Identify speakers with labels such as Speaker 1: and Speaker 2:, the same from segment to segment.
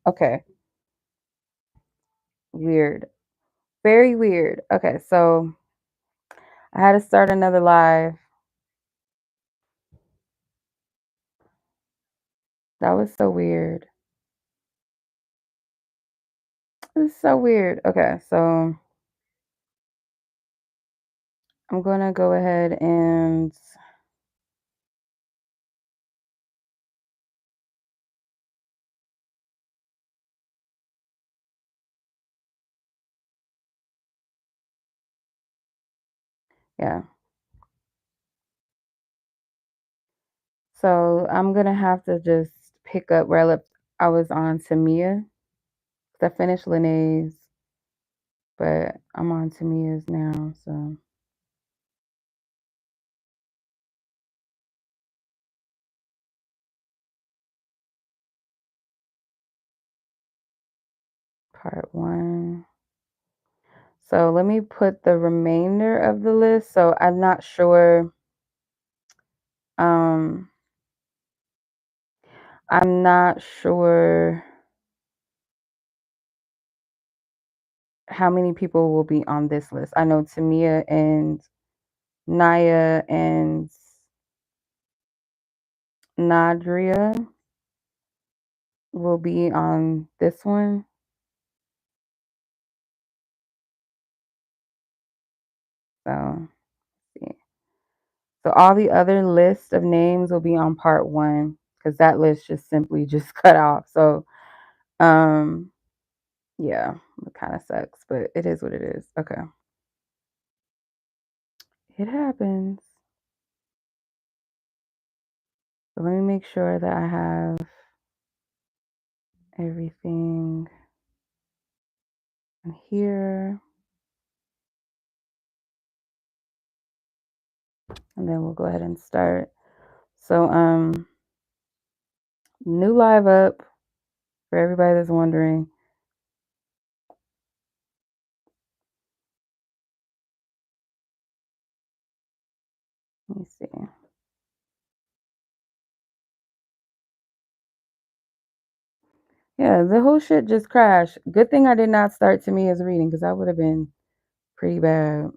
Speaker 1: Okay. Weird. Very weird. Okay, so I had to start another live. That was so weird. It was so weird. Okay, so I'm gonna go ahead and yeah. So I'm gonna have to just pick up where I was on Temia. I finished Lene's, but I'm on Temia's now, so part 1. So let me put the remainder of the list. So I'm not sure. Um, I'm not sure how many people will be on this list. I know Temia and Naya and Nadria will be on this one. So let's see. So all the other list of names will be on part 1 because that list just simply just cut off. So yeah, it kind of sucks, but it is what it is. Okay. It happens. So let me make sure that I have everything in here. And then we'll go ahead and start. So new live up for everybody that's wondering. Let me see. Yeah, the whole shit just crashed. Good thing I did not start Temia's reading because that would have been pretty bad.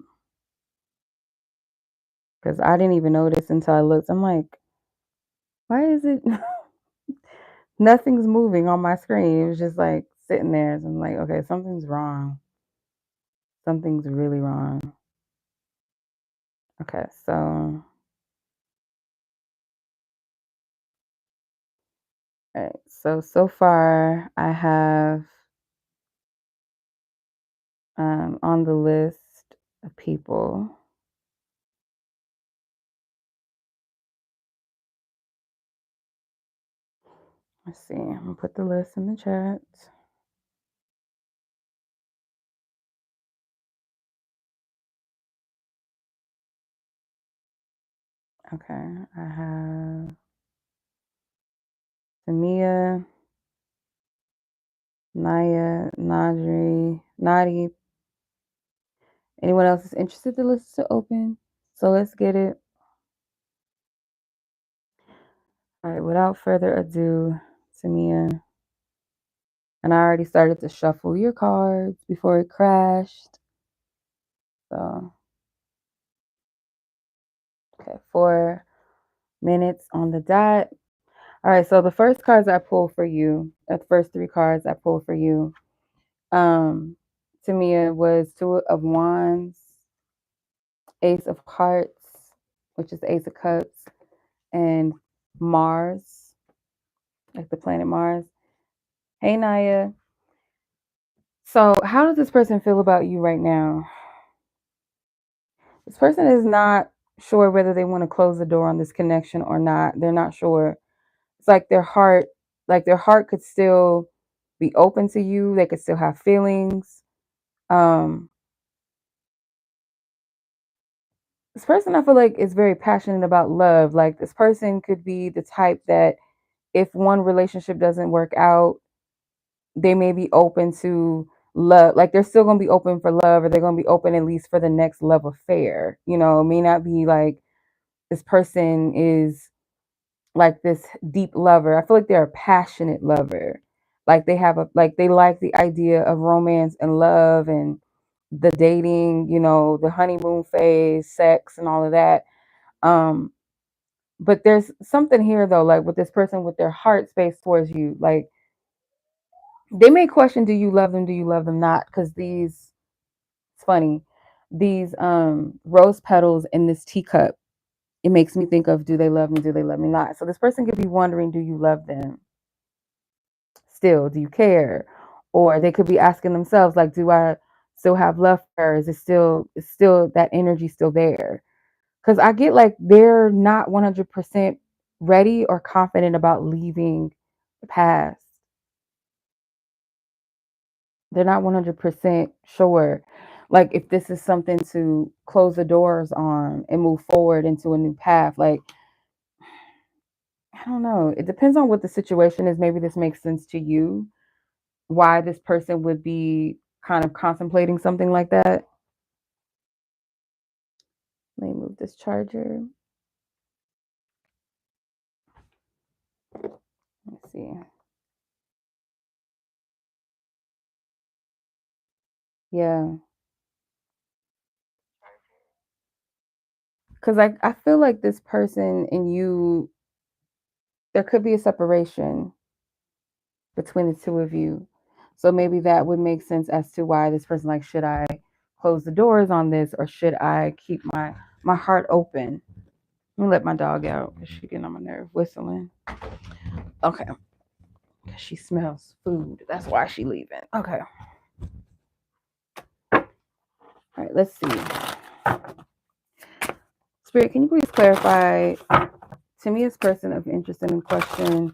Speaker 1: Because I didn't even notice until I looked. I'm like, why is it nothing's moving on my screen? It was just like sitting there. So I'm like, okay, something's wrong. Something's really wrong. Okay, so all right, so far I have on the list of people. Let's see. I'm gonna put the list in the chat. Okay, I have Temia, Naya, Nadi. Anyone else is interested? The list to open. So let's get it. All right, without further ado, Temia. And I already started to shuffle your cards before it crashed. So, okay, 4 minutes on the dot. All right, so the first cards I pulled for you, the first 3 cards I pulled for you, Temia, was 2 of Wands, Ace of Hearts, which is Ace of Cups, and Mars, like the planet Mars. Hey, Naya. So, how does this person feel about you right now? This person is not sure whether they want to close the door on this connection or not. They're not sure. It's like their heart could still be open to you. They could still have feelings. Um, this person I feel like is very passionate about love. Like this person could be the type that if one relationship doesn't work out, they may be open to love. Like they're still gonna be open for love, or they're gonna be open at least for the next love affair. You know, it may not be like this person is like this deep lover. I feel like they're a passionate lover, Like they have they like the idea of romance and love and the dating, the honeymoon phase, sex and all of that. Um, but there's something here though, like with this person with their heart space towards you, like they may question, do you love them? Do you love them not? Because it's funny, these rose petals in this teacup, it makes me think of, do they love me? Do they love me not? So this person could be wondering, do you love them still? Do you care? Or they could be asking themselves, like, do I still have love for her? Is still that energy still there? Because I get like they're not 100% ready or confident about leaving the past. They're not 100% sure, like, if this is something to close the doors on and move forward into a new path. Like, I don't know. It depends on what the situation is. Maybe this makes sense to you, why this person would be kind of contemplating something like that. Let me move this charger. Let's see. Yeah. Because I feel like this person and you, there could be a separation between the two of you. So maybe that would make sense as to why this person, like, should I close the doors on this or should I keep my heart open? Let me let my dog out. She's getting on my nerve, whistling. Okay. She smells food. That's why she's leaving. Okay. All right, let's see. Spirit, can you please clarify to me, as person of interest and in question,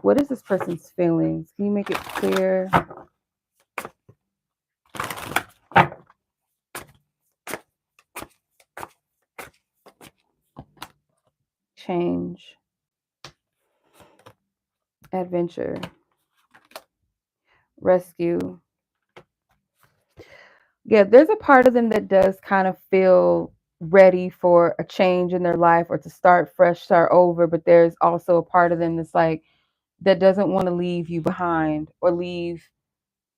Speaker 1: what is this person's feelings? Can you make it clear? Change, adventure, rescue. Yeah, there's a part of them that does kind of feel ready for a change in their life or to start fresh, start over. But there's also a part of them that's like, that doesn't want to leave you behind or leave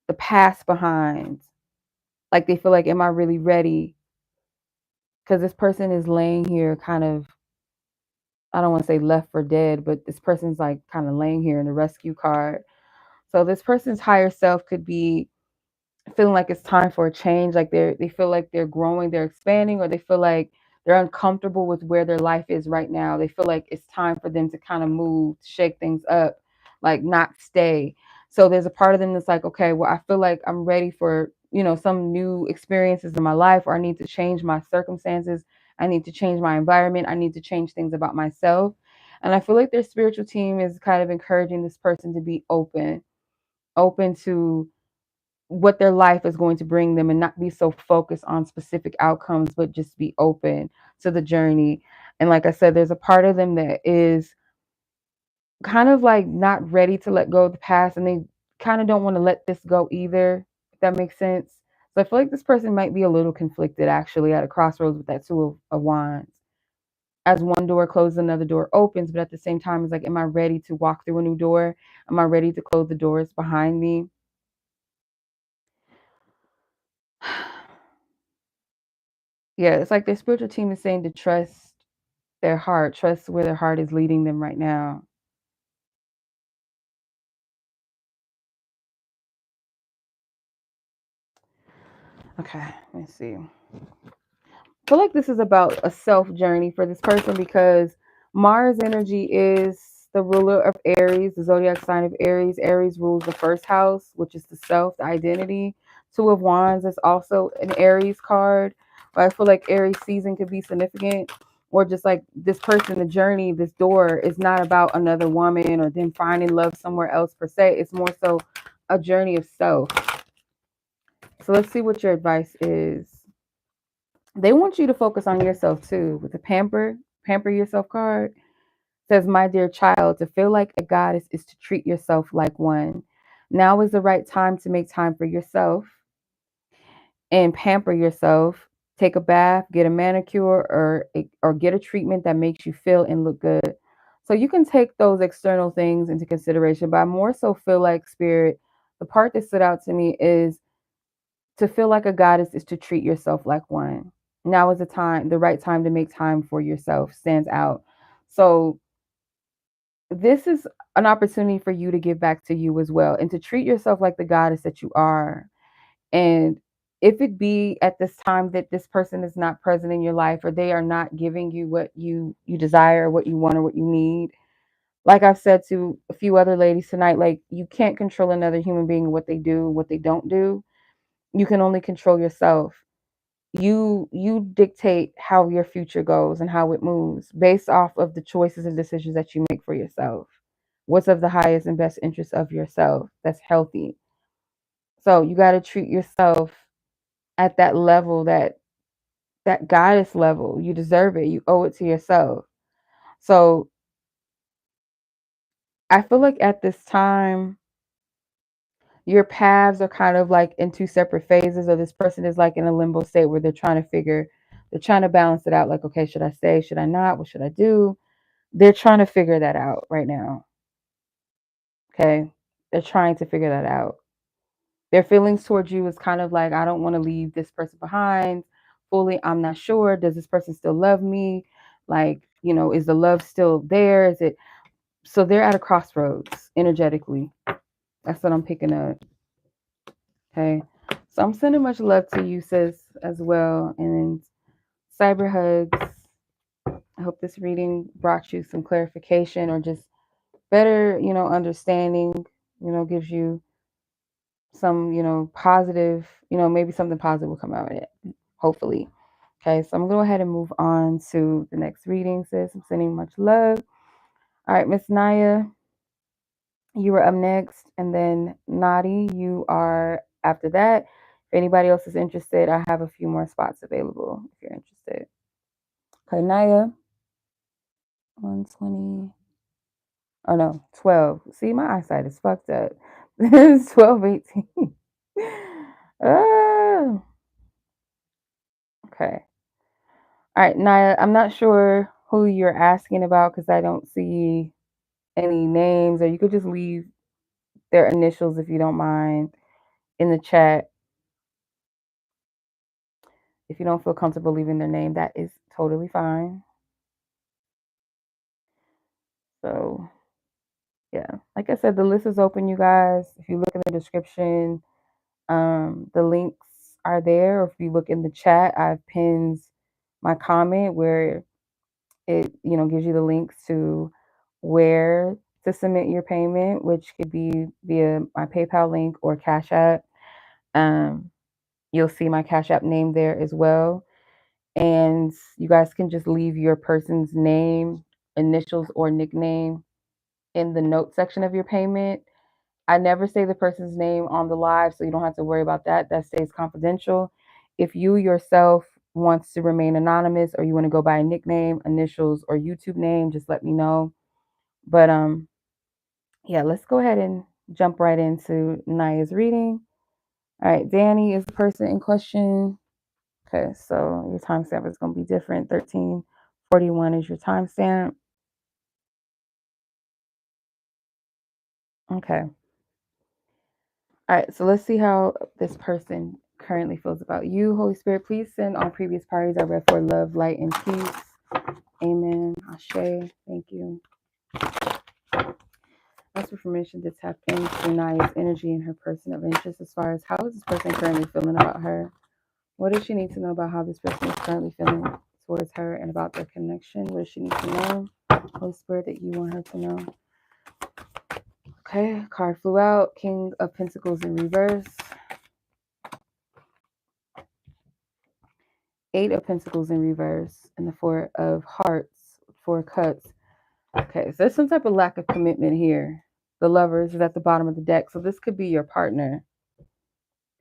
Speaker 1: the past behind. Like they feel like, am I really ready? Because this person is laying here kind of, I don't want to say left for dead, but this person's like kind of laying here in the rescue card. So this person's higher self could be feeling like it's time for a change, like they feel like they're growing, they're expanding, or they feel like they're uncomfortable with where their life is right now. They feel like it's time for them to kind of move, shake things up, like not stay. So there's a part of them that's like, okay, well, I feel like I'm ready for, some new experiences in my life, or I need to change my circumstances. I need to change my environment. I need to change things about myself. And I feel like their spiritual team is kind of encouraging this person to be open to what their life is going to bring them and not be so focused on specific outcomes, but just be open to the journey. And like I said, there's a part of them that is kind of like not ready to let go of the past, and they kind of don't want to let this go either, if that makes sense. So I feel like this person might be a little conflicted, actually, at a crossroads with that two of wands. As one door closes, another door opens, but at the same time, it's like, am I ready to walk through a new door? Am I ready to close the doors behind me? Yeah, it's like their spiritual team is saying to trust their heart, trust where their heart is leading them right now. Okay, let's see. Feel like this is about a self journey for this person, because Mars energy is the ruler of Aries, the zodiac sign of Aries. Aries rules the first house, which is the self, the identity. Two of Wands is also an Aries card. But I feel like Aries season could be significant, or just like this person, the journey, this door is not about another woman or them finding love somewhere else per se. It's more so a journey of self. So let's see what your advice is. They want you to focus on yourself too. With the pamper yourself card, says, my dear child, to feel like a goddess is to treat yourself like one. Now is the right time to make time for yourself and pamper yourself. Take a bath, get a manicure, or get a treatment that makes you feel and look good. So you can take those external things into consideration, but I more so feel like, Spirit, the part that stood out to me is to feel like a goddess is to treat yourself like one. Now is the right time to make time for yourself stands out. So this is an opportunity for you to give back to you as well and to treat yourself like the goddess that you are. And if it be at this time that this person is not present in your life, or they are not giving you what you desire, what you want, or what you need, like I've said to a few other ladies tonight, like, you can't control another human being and what they do, what they don't do. You can only control yourself. You dictate how your future goes and how it moves based off of the choices and decisions that you make for yourself. What's of the highest and best interest of yourself that's healthy. So you got to treat yourself at that level, that goddess level. You deserve it. You owe it to yourself. So I feel like at this time, your paths are kind of like in two separate phases, or this person is like in a limbo state where they're trying to balance it out. Like, okay, should I stay? Should I not? What should I do? They're trying to figure that out right now. Okay. They're trying to figure that out. Their feelings towards you is kind of like, I don't want to leave this person behind fully. I'm not sure. Does this person still love me? Like, is the love still there? Is it? So they're at a crossroads energetically. That's what I'm picking up. Okay. So I'm sending much love to you, sis, as well. And cyber hugs. I hope this reading brought you some clarification or just better, understanding, gives you some, positive, maybe something positive will come out of it, hopefully. Okay, so I'm going to go ahead and move on to the next reading, sis. I'm sending much love. All right, Miss Naya, you were up next, and then Nadi, you are after that. If anybody else is interested, I have a few more spots available if you're interested. Okay, Naya, 120. Oh no, 12. See, my eyesight is fucked up. This is 12:18. Oh, okay. All right, Naya, I'm not sure who you're asking about because I don't see any names, or you could just leave their initials if you don't mind in the chat. If you don't feel comfortable leaving their name, that is totally fine. So, yeah, like I said, the list is open, you guys. If you look in the description, the links are there. Or if you look in the chat, I've pinned my comment where it, gives you the links to where to submit your payment, which could be via my PayPal link or Cash App. You'll see my Cash App name there as well. And you guys can just leave your person's name, initials, or nickname in the note section of your payment. I never say the person's name on the live, so you don't have to worry about that. That stays confidential. If you yourself wants to remain anonymous, or you want to go by a nickname, initials, or YouTube name, just let me know. But yeah, let's go ahead and jump right into Naya's reading. All right, Danny is the person in question. Okay, so your timestamp is going to be different. 1341 is your timestamp. Okay. All right, so let's see how this person currently feels about you. Holy Spirit, please send on previous parties I read for love, light, and peace. Amen. Ashe. Thank you. Ask for permission to tap into Naya's energy and her person of interest as far as how is this person currently feeling about her? What does she need to know about how this person is currently feeling towards her and about their connection? What does she need to know? Holy Spirit, that you want her to know. Okay, card flew out. King of Pentacles in reverse. 8 of Pentacles in reverse. And the 4 of Hearts, 4 cups. Okay, so there's some type of lack of commitment here. The Lovers is at the bottom of the deck. So this could be your partner.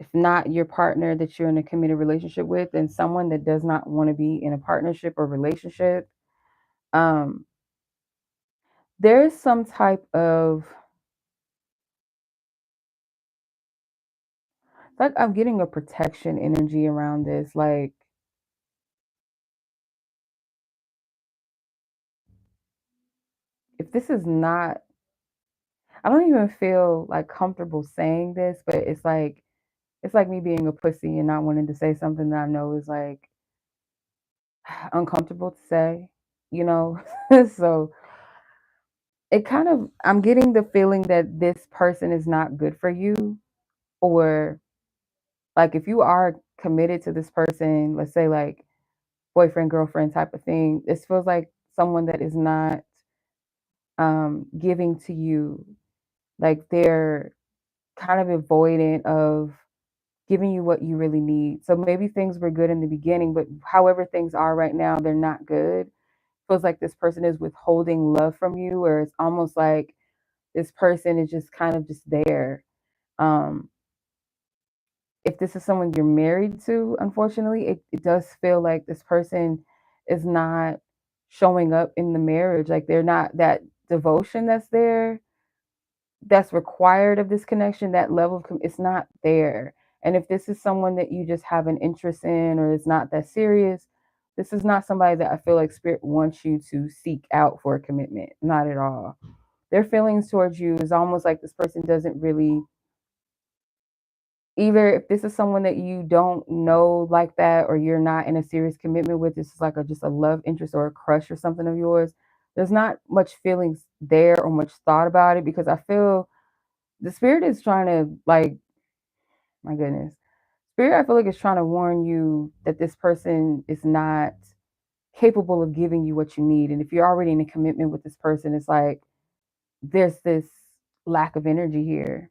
Speaker 1: If not your partner that you're in a committed relationship with, then someone that does not want to be in a partnership or relationship. There's some type of, like, I'm getting a protection energy around this. Like, if this is not, I don't even feel like comfortable saying this, but it's like me being a pussy and not wanting to say something that I know is like uncomfortable to say, you know? So it kind of, I'm getting the feeling that this person is not good for you, or like if you are committed to this person, let's say like boyfriend, girlfriend type of thing, this feels like someone that is not giving to you. Like they're kind of avoidant of giving you what you really need. So maybe things were good in the beginning, but however things are right now, they're not good. Feels like this person is withholding love from you, or it's almost like this person is just kind of just there. Um, if this is someone you're married to, unfortunately, it does feel like this person is not showing up in the marriage. Like they're not, that devotion that's there, that's required of this connection, that level of it's not there. And if this is someone that you just have an interest in, or it's not that serious, this is not somebody that I feel like spirit wants you to seek out for a commitment. Not at all. Their feelings towards you is almost like this person doesn't really, either if this is someone that you don't know like that, or you're not in a serious commitment with, this is like a just a love interest or a crush or something of yours, there's not much feelings there or much thought about it, because I feel the spirit is trying to, like, my goodness, spirit, I feel like it's trying to warn you that this person is not capable of giving you what you need. And if you're already in a commitment with this person, it's like there's this lack of energy here.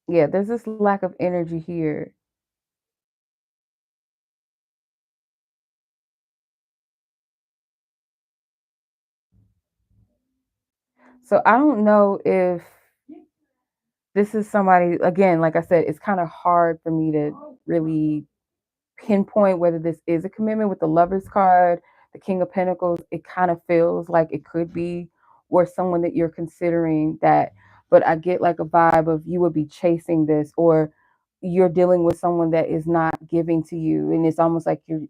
Speaker 1: Yeah, there's this lack of energy here. So I don't know if this is somebody, again, like I said, it's kind of hard for me to really pinpoint whether this is a commitment. With the Lover's card, the King of Pentacles, it kind of feels like it could be, or someone that you're considering that. But I get like a vibe of you would be chasing this, or you're dealing with someone that is not giving to you, and it's almost like you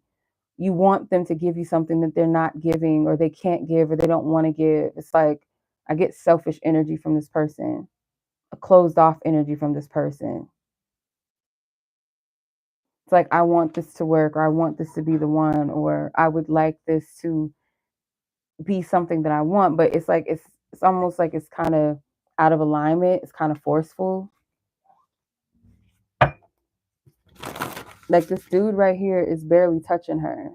Speaker 1: want them to give you something that they're not giving, or they can't give, or they don't want to give. It's like I get selfish energy from this person, a closed off energy from this person. It's like, I want this to work, or I want this to be the one, or I would like this to be something that I want. But it's like it's almost like it's kind of out of alignment. It's kind of forceful. Like this dude right here is barely touching her.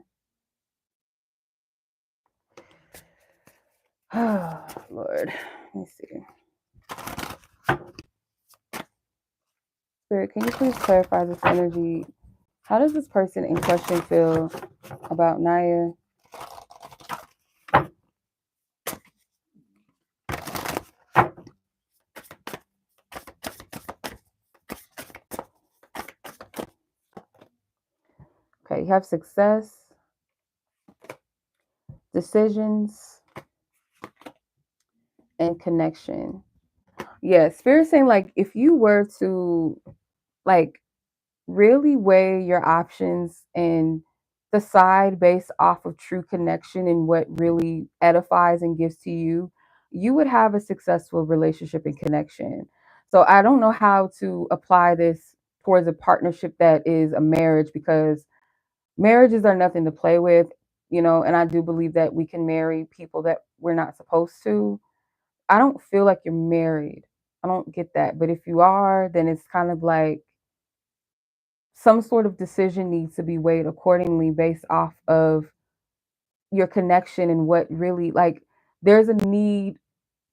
Speaker 1: Oh, Lord. Let me see. Spirit, can you please clarify this energy? How does this person in question feel about Naya? Okay, you have success, decisions, and connection. Yeah, Spirit saying like if you were to like really weigh your options and decide based off of true connection and what really edifies and gives to you, you would have a successful relationship and connection. So I don't know how to apply this towards a partnership that is a marriage, because marriages are nothing to play with, you know, and I do believe that we can marry people that we're not supposed to. I don't feel like you're married. I don't get that. But if you are, then it's kind of like some sort of decision needs to be weighed accordingly based off of your connection and what really, like, there's a need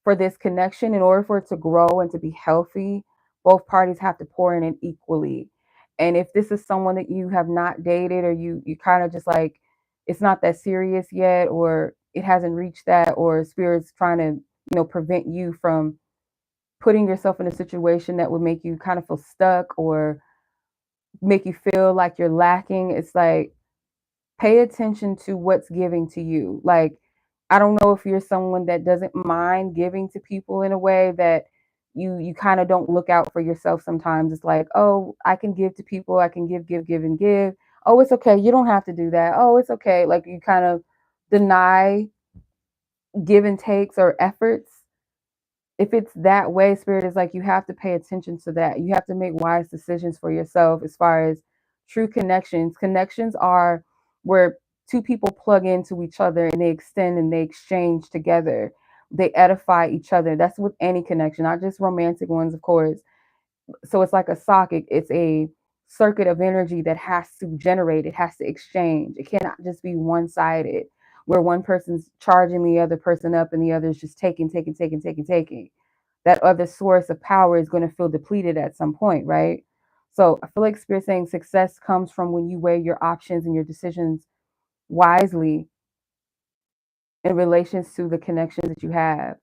Speaker 1: for this connection. In order for it to grow and to be healthy, both parties have to pour in it equally. And if this is someone that you have not dated, or you kind of just like, it's not that serious yet, or it hasn't reached that, or spirit's trying to, prevent you from putting yourself in a situation that would make you kind of feel stuck, or make you feel like you're lacking, it's like, pay attention to what's giving to you. Like, I don't know if you're someone that doesn't mind giving to people in a way that you kind of don't look out for yourself sometimes. It's like, oh, I can give to people, I can give, and give. oh, it's okay, you don't have to do that. Oh, it's okay. Like you kind of deny give and takes or efforts. If it's that way, spirit is like, you have to pay attention to that. You have to make wise decisions for yourself as far as true connections. Connections are where two people plug into each other and they extend and they exchange together. They edify each other. That's with any connection, not just romantic ones, of course. So it's like a socket. It's a circuit of energy that has to generate. It has to exchange. It cannot just be one-sided, where one person's charging the other person up and the other's just taking. That other source of power is going to feel depleted at some point, right? So I feel like spirit saying success comes from when you weigh your options and your decisions wisely in relations to the connections that you have,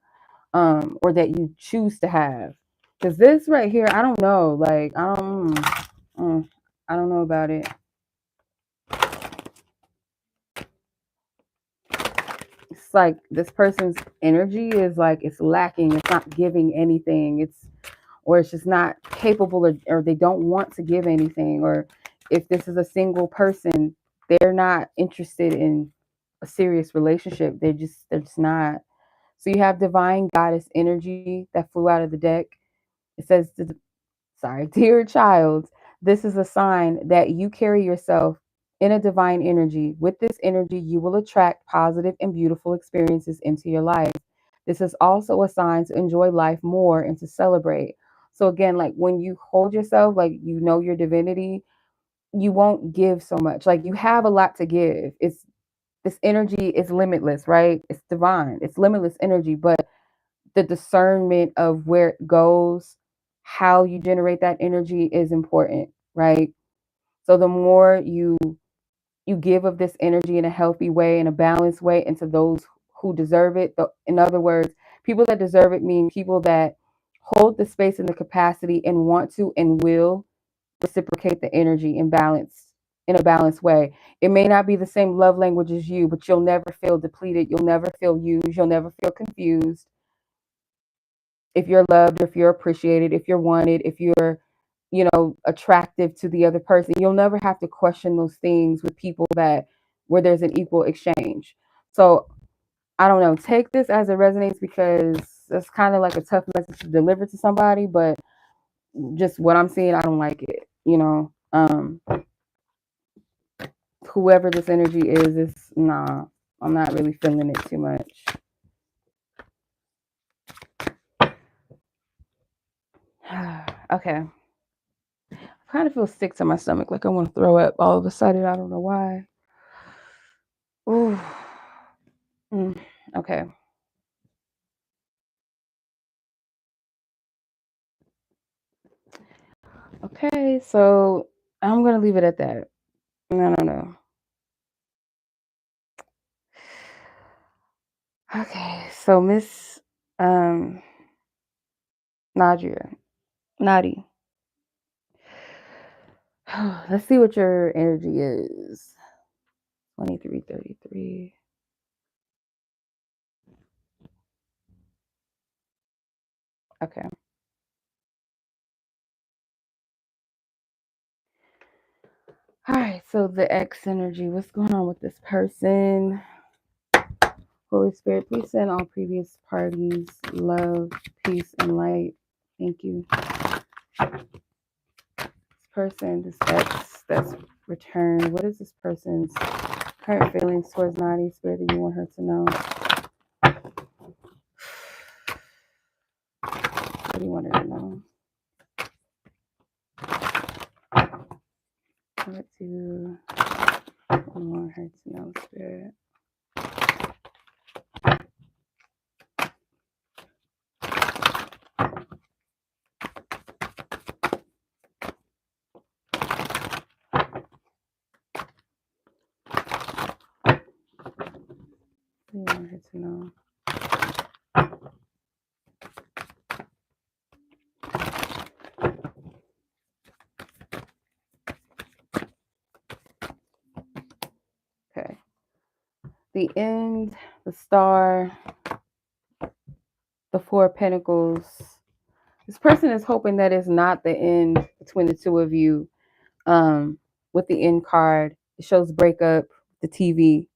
Speaker 1: or that you choose to have. Because this right here, I don't know. Like, I don't know about it. It's like this person's energy is like, it's lacking. It's not giving anything. Or it's just not capable of, or they don't want to give anything. Or if this is a single person, they're not interested in a serious relationship. They're just not. So you have divine goddess energy that flew out of the deck. It says, dear child, this is a sign that you carry yourself in a divine energy. With this energy, you will attract positive and beautiful experiences into your life. This is also a sign to enjoy life more and to celebrate. So again, like when you hold yourself, like you know your divinity, you won't give so much. Like you have a lot to give. It's this energy is limitless, right? It's divine. It's limitless energy, but the discernment of where it goes, how you generate that energy is important, right? So the more you give of this energy in a healthy way, in a balanced way, into those who deserve it. In other words, people that deserve it mean people that hold the space and the capacity and want to and will reciprocate the energy in a balanced way. It may not be the same love language as you, but you'll never feel depleted. You'll never feel used. You'll never feel confused. If you're loved, if you're appreciated, if you're wanted, if you're, attractive to the other person, you'll never have to question those things with people that where there's an equal exchange. So I don't know, take this as it resonates, because it's kind of like a tough message to deliver to somebody, but just what I'm seeing, I don't like it. Whoever this energy is nah, I'm not really feeling it too much. Okay. I kind of feel sick to my stomach, like I want to throw up all of a sudden. I don't know why. Ooh. Okay. Okay, so I'm gonna leave it at that. I don't know. Okay, so Miss Nadia, Nadi. Let's see what your energy is. 2333. Okay. All right, so the X energy. What's going on with this person? Holy Spirit, please send all previous parties love, peace, and light. Thank you. This person, this X that's returned. What is this person's current feelings towards Nadi? Spirit that you want her to know? What do you want her to know? What do you want her to know, Spirit? What do you want her to know? Okay. The end, the star, the Four of Pentacles. This person is hoping that it's not the end between the two of you. with the end card. It shows breakup, the TV.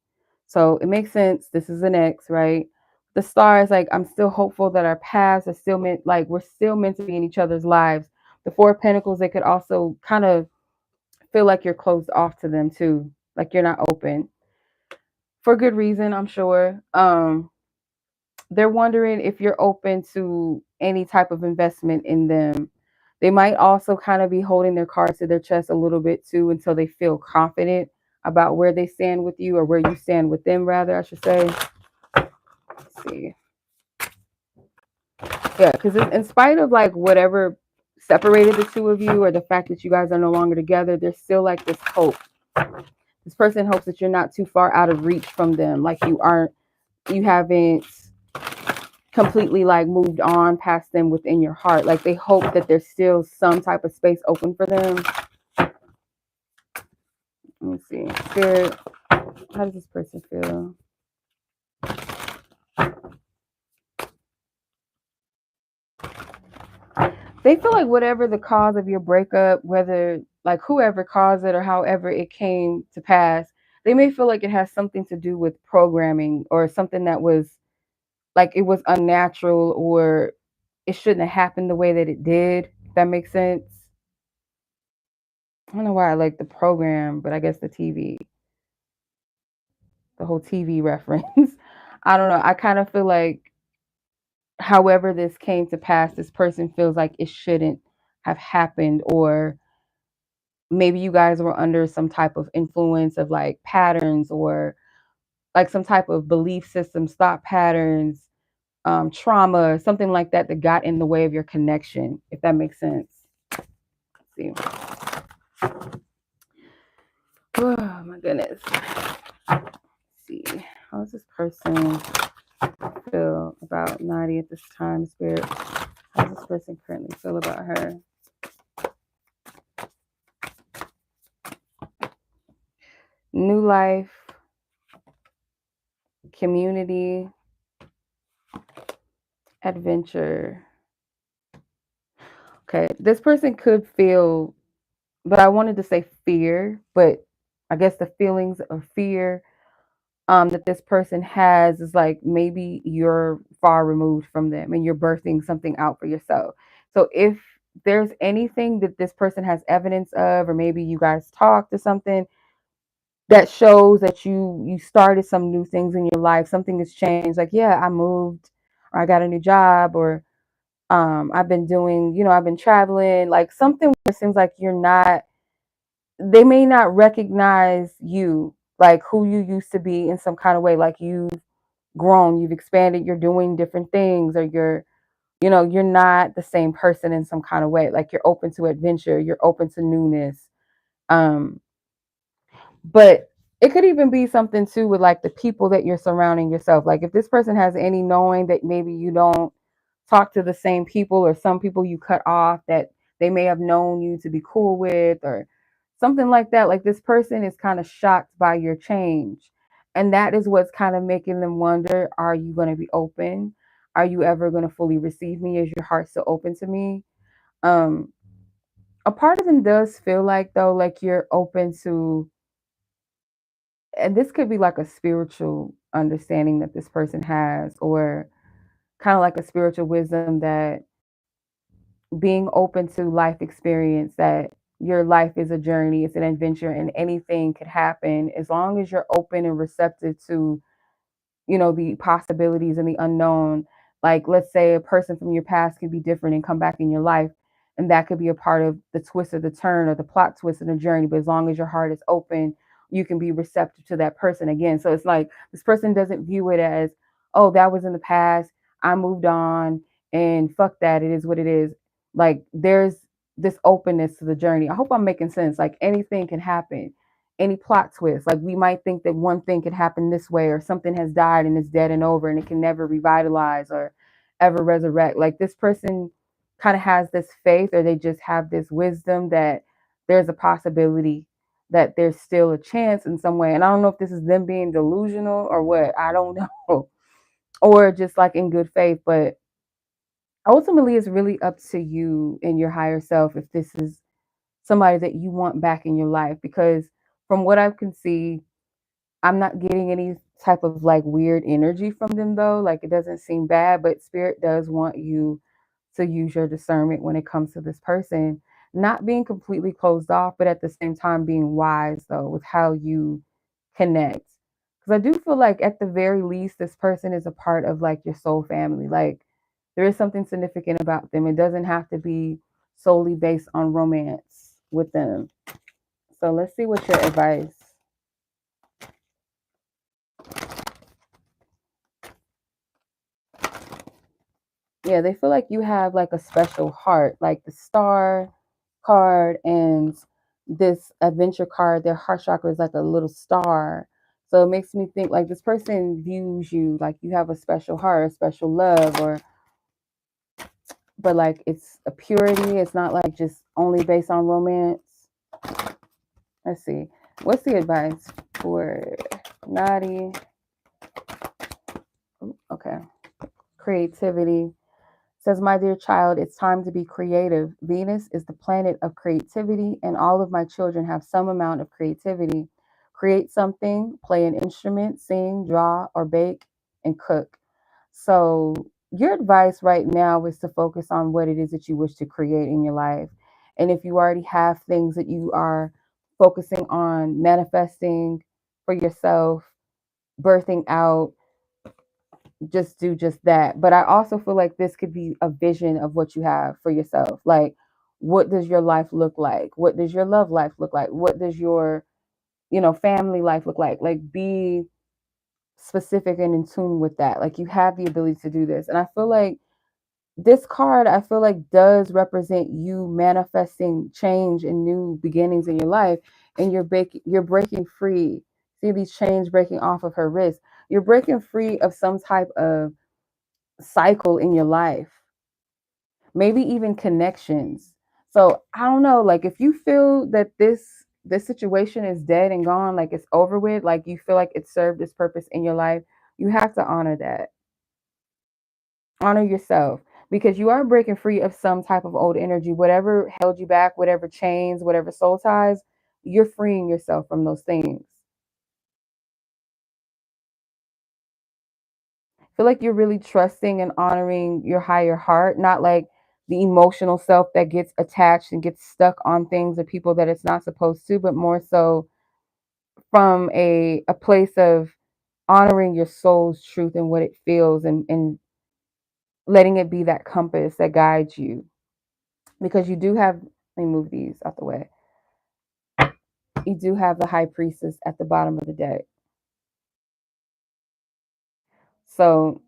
Speaker 1: So it makes sense. This is an ex, right? The star is like, I'm still hopeful that our paths are still meant, like we're still meant to be in each other's lives. The Four of Pentacles, they could also kind of feel like you're closed off to them too. Like you're not open. For good reason, I'm sure. They're wondering if you're open to any type of investment in them. They might also kind of be holding their cards to their chest a little bit too until they feel confident about where they stand with you, or where you stand with them, rather, I should say. Let's see. Yeah, because in spite of like whatever separated the two of you, or the fact that you guys are no longer together, there's still like this hope. This person hopes that you're not too far out of reach from them. Like you haven't completely like moved on past them within your heart. Like they hope that there's still some type of space open for them. Let me see. Spirit, how does this person feel? They feel like whatever the cause of your breakup, whether like whoever caused it or however it came to pass, they may feel like it has something to do with programming, or something that was like it was unnatural, or it shouldn't have happened the way that it did. If that makes sense. I don't know why I like the program, but I guess the TV, the whole TV reference. I don't know. I kind of feel like however this came to pass, this person feels like it shouldn't have happened, or maybe you guys were under some type of influence of like patterns, or like some type of belief system, thought patterns, trauma, something like that that got in the way of your connection, if that makes sense. Let's see. Oh my goodness. Let's see. How does this person feel about Nadi at this time, Spirit? How does this person currently feel about her? New life, community, adventure. Okay, this person could feel, but I wanted to say fear, but I guess the feelings of fear that this person has is like maybe you're far removed from them and you're birthing something out for yourself. So if there's anything that this person has evidence of, or maybe you guys talked or something that shows that you started some new things in your life, something has changed, like, yeah, I moved, or I got a new job, or I've been doing, I've been traveling, like something where it seems like you're not, they may not recognize you, like who you used to be in some kind of way, like you've grown, you've expanded, you're doing different things, or you're not the same person in some kind of way, like you're open to adventure, you're open to newness. Um, But it could even be something too with like the people that you're surrounding yourself. Like if this person has any knowing that maybe you don't talk to the same people, or some people you cut off that they may have known you to be cool with, or something like that. Like this person is kind of shocked by your change. And that is what's kind of making them wonder, are you going to be open? Are you ever going to fully receive me? Is your heart still open to me? Um, a part of them does feel like though, like you're open to, and this could be like a spiritual understanding that this person has, or kind of like a spiritual wisdom, that being open to life experience, that your life is a journey, it's an adventure, and anything could happen as long as you're open and receptive to the possibilities and the unknown. Like, let's say a person from your past could be different and come back in your life, and that could be a part of the twist or the turn or the plot twist in the journey. But as long as your heart is open, you can be receptive to that person again. So it's like this person doesn't view it as, oh, that was in the past, I moved on, and fuck that, it is what it is. Like, there's this openness to the journey. I hope I'm making sense. Like, anything can happen, any plot twist. Like, we might think that one thing could happen this way, or something has died and is dead and over and it can never revitalize or ever resurrect. Like, this person kind of has this faith, or they just have this wisdom that there's a possibility, that there's still a chance in some way. And I don't know if this is them being delusional or what. I don't know. Or just like in good faith. But ultimately, it's really up to you and your higher self if this is somebody that you want back in your life. Because from what I can see, I'm not getting any type of like weird energy from them though. Like it doesn't seem bad, but spirit does want you to use your discernment when it comes to this person. Not being completely closed off, but at the same time being wise though with how you connect. Because I do feel like at the very least, this person is a part of like your soul family. Like there is something significant about them. It doesn't have to be solely based on romance with them. So let's see what your advice. Yeah, they feel like you have like a special heart, like the star card and this adventure card. Their heart chakra is like a little star. So it makes me think like this person views you like you have a special heart, a special love, or but like it's a purity. It's not like just only based on romance. Let's see. What's the advice for Nadi? Okay. Creativity. Says, my dear child, it's time to be creative. Venus is the planet of creativity, and all of my children have some amount of creativity. Create something, play an instrument, sing, draw, or bake, and cook. So, your advice right now is to focus on what it is that you wish to create in your life. And if you already have things that you are focusing on manifesting for yourself, birthing out, just do just that. But I also feel like this could be a vision of what you have for yourself. Like, what does your life look like? What does your love life look like? What does your, family life look like? Like, be specific and in tune with that. Like, you have the ability to do this. And I feel like this card, I feel like does represent you manifesting change and new beginnings in your life. And you're breaking free. See these chains breaking off of her wrist. You're breaking free of some type of cycle in your life, maybe even connections. So I don't know, like if you feel that this situation is dead and gone, like it's over with, like you feel like it served its purpose in your life, you have to honor that. Honor yourself, because you are breaking free of some type of old energy, whatever held you back, whatever chains, whatever soul ties, you're freeing yourself from those things. Feel like you're really trusting and honoring your higher heart, not like the emotional self that gets attached and gets stuck on things or people that it's not supposed to, but more so from a place of honoring your soul's truth and what it feels, and letting it be that compass that guides you. Because you do have, let me move these out the way. You do have the high priestess at the bottom of the deck. So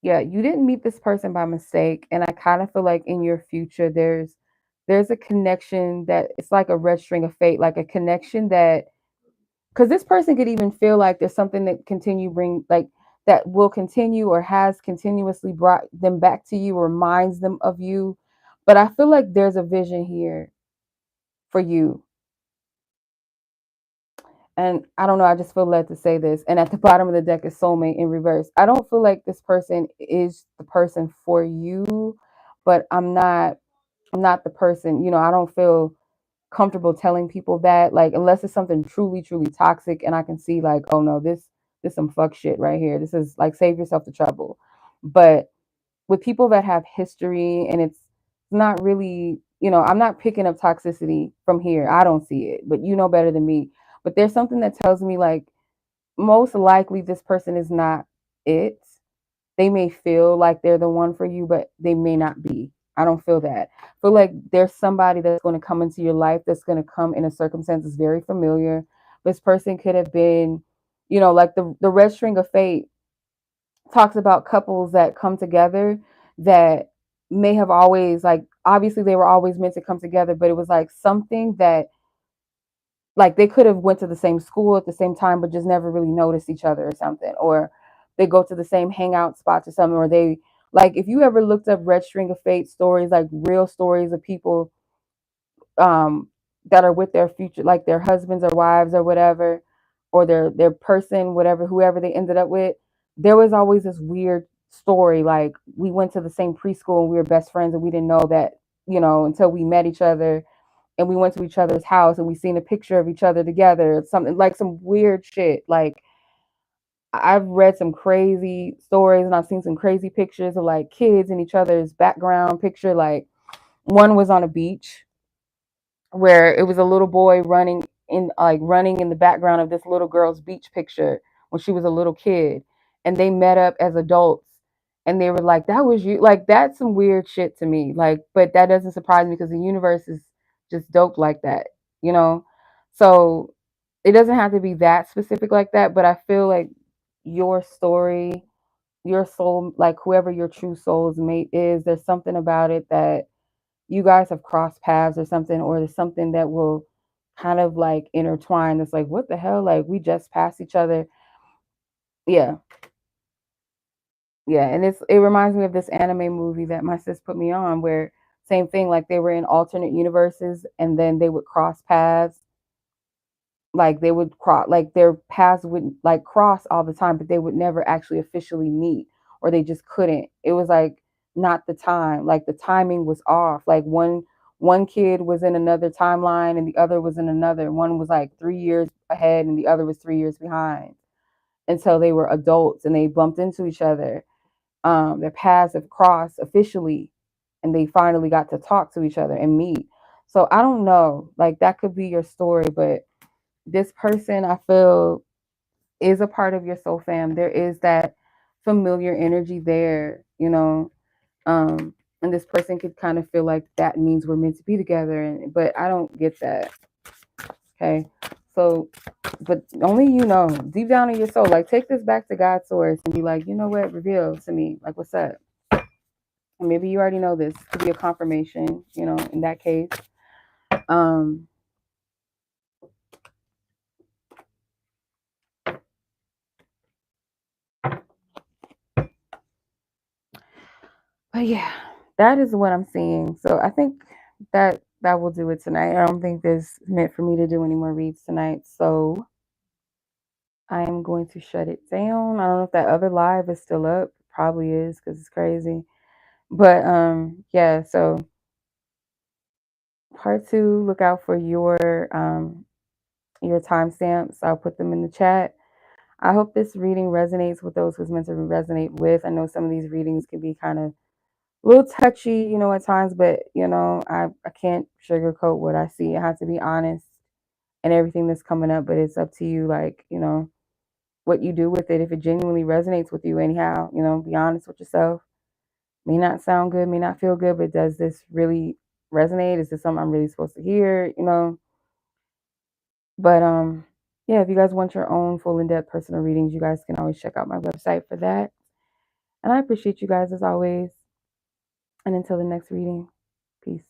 Speaker 1: yeah, you didn't meet this person by mistake, and I kind of feel like in your future there's a connection that it's like a red string of fate, like a connection that, because this person could even feel like there's something that continue bring like that will continue or has continuously brought them back to you or reminds them of you. But I feel like there's a vision here for you. And I don't know, I just feel led to say this. And at the bottom of the deck is soulmate in reverse. I don't feel like this person is the person for you, but I'm not the person, I don't feel comfortable telling people that, like, unless it's something truly, truly toxic and I can see like, oh no, this some fuck shit right here. This is like, save yourself the trouble. But with people that have history and it's not really, I'm not picking up toxicity from here. I don't see it, but you know better than me. But there's something that tells me like most likely this person is not it. They may feel like they're the one for you, but they may not be. I don't feel that. I feel like there's somebody that's going to come into your life that's going to come in a circumstance that's very familiar. This person could have been, like the red string of fate talks about couples that come together that may have always, like, obviously they were always meant to come together, but it was like something that, like, they could have went to the same school at the same time but just never really noticed each other or something, or they go to the same hangout spots or something, or they, like, if you ever looked up red string of fate stories, like real stories of people um that are with their future, like their husbands or wives or whatever, or their person, whatever, whoever they ended up with, there was always this weird story, like we went to the same preschool and we were best friends and we didn't know that, until we met each other. and we went to each other's house and we seen a picture of each other together, something like some weird shit. Like I've read some crazy stories and I've seen some crazy pictures of like kids in each other's background picture. Like one was on a beach where it was a little boy running in the background of this little girl's beach picture when she was a little kid, and they met up as adults, and they were like, that was you. Like that's some weird shit to me. Like, but that doesn't surprise me because the universe is just dope like that, you know. So it doesn't have to be that specific like that, but I feel like your story, your soul, like whoever your true soul's mate is, there's something about it that you guys have crossed paths or something, or there's something that will kind of like intertwine. It's like, what the hell? Like we just passed each other. Yeah. Yeah. And it reminds me of this anime movie that my sis put me on where same thing, like they were in alternate universes and then they would cross paths. Like they would cross, like their paths would like cross all the time, but they would never actually officially meet, or they just couldn't. It was like not the time, like the timing was off. Like one kid was in another timeline and the other was in another. One was like 3 years ahead and the other was 3 years behind until they were adults and they bumped into each other. Their paths have crossed officially and they finally got to talk to each other and meet. So I don't know, like that could be your story, but this person I feel is a part of your soul fam. There is that familiar energy there, you know. And this person could kind of feel like that means we're meant to be together, and but I don't get that. Okay. So but only you know, deep down in your soul, like take this back to God's source and be like, you know what, reveal to me, like what's up? And maybe you already know this. Could be a confirmation, you know, in that case. Um But yeah, that is what I'm seeing. So I think that will do it tonight. I don't think there's meant for me to do any more reads tonight. So I am going to shut it down. I don't know if that other live is still up. Probably is because it's crazy. But yeah, so part two, look out for your timestamps. I'll put them in the chat. I hope this reading resonates with those who's meant to resonate with. I know some of these readings can be kind of a little touchy, you know, at times, but you know, I can't sugarcoat what I see. I have to be honest and everything that's coming up, but it's up to you, like, you know, what you do with it. If it genuinely resonates with you anyhow, you know, be honest with yourself. May not sound good, may not feel good, but does this really resonate? Is this something I'm really supposed to hear? You know? But yeah, if you guys want your own full in-depth personal readings, you guys can always check out my website for that. And I appreciate you guys as always. And until the next reading, peace.